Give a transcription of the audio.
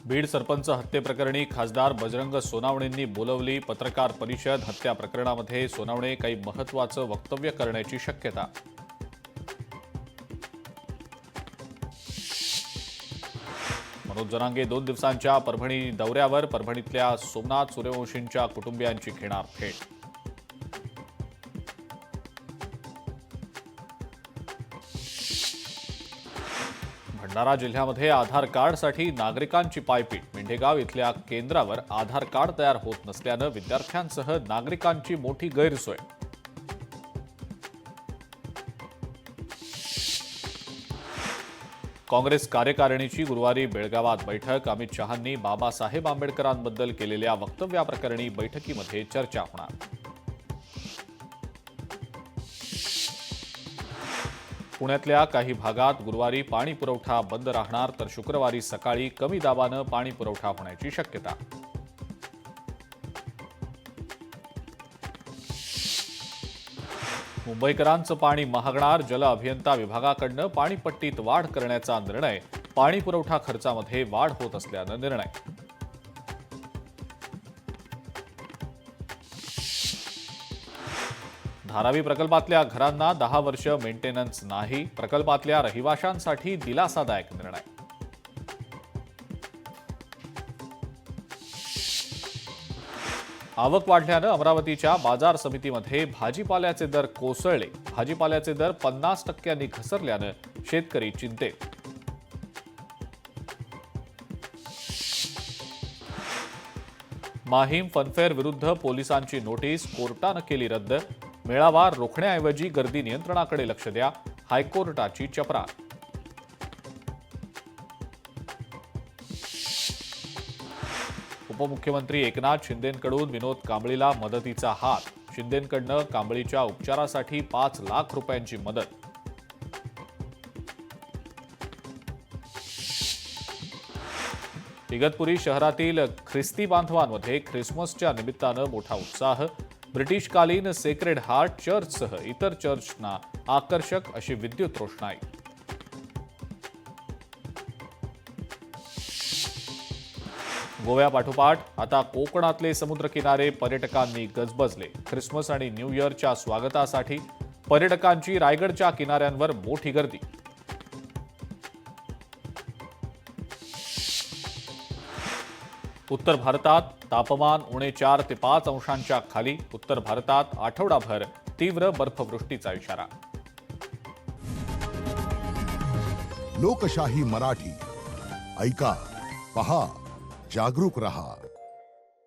बीड सरपंच हत्येप्रकरणी खासदार बजरंग सोनावणेंनी बोलवली पत्रकार परिषद। हत्या प्रकरणामध्ये सोनावणे काही महत्त्वाचं वक्तव्य करण्याची शक्यता। मनोज जरांगे 2 दिवसांच्या परभणी दौऱ्यावर। परभणीतल्या सोमनाथ सूर्यवंशींच्या कुटुंबियांची घेणार भेट। भंडारा जिल्ह्यामध्ये आधार कार्डसाठी नागरिकांची पायपीट। मेंढेगाव इथल्या केंद्रावर आधार कार्ड तयार होत नसल्यानं विद्यार्थ्यांसह नागरिकांची मोठी गैरसोय। काँग्रेस कार्यकारिणीची गुरुवारी बेळगावात बैठक। अमित शहांनी बाबासाहेब आंबेडकरांबद्दल केलेल्या वक्तव्याप्रकरणी बैठकीमध्ये चर्चा होणार। पुण्यातल्या काही भागात गुरुवारी पाणी पुरवठा बंद राहणार, तर शुक्रवारी सकाळी कमी दाबानं पाणी पुरवठा होण्याची शक्यता। मुंबईकरांचं पाणी महागणार। जल अभियंता विभागाकडून पाणीपट्टीत वाढ करण्याचा निर्णय। पाणी पुरवठा खर्चामध्ये वाढ होत असल्यानं निर्णय। धारावी प्रकल्पातल्या घरांना 10 वर्ष मेंटेनन्स नाही। प्रकल्पातल्या रहिवाशांसाठी दिलासादायक निर्णय। आवक वाढल्यानं अमरावतीच्या बाजार समितीमध्ये भाजीपाल्याचे दर कोसळले। भाजीपाल्याचे दर 50% घसरल्यानं शेतकरी चिंतेत। माहीम फनफेअर विरुद्ध पोलिसांची नोटीस कोर्टानं केली रद्द। मेळावा रोखण्याऐवजी गर्दी नियंत्रणाकडे लक्ष द्या, हायकोर्टाची चपराक। उपमुख्यमंत्री एकनाथ शिंदेंकडून विनोद कांबळीला मदतीचा हात। शिंदेंकडनं कांबळीच्या उपचारासाठी 5 लाख रुपयांची मदत। इगतपुरी शहरातील ख्रिस्ती बांधवांमध्ये ख्रिसमसच्या निमित्तानं मोठा उत्साह। ब्रिटिशकालीन सेक्रेड हार्ट चर्चसह इतर चर्चना आकर्षक अशी विद्युत रोषणाई। गोव्यापाठोपाठ आता कोकणातले समुद्रकिनारे पर्यटकांनी गजबजले। ख्रिसमस आणि न्यू इयरच्या स्वागतासाठी पर्यटकांची रायगडच्या किनाऱ्यांवर मोठी गर्दी। उत्तर भारतात तापमान उणे 4 ते 5 अंशांच्या खाली। उत्तर भारतात आठवडाभर तीव्र बर्फवृष्टीचा इशारा। लोकशाही मराठी ऐका, पहा, जागरूक रहा।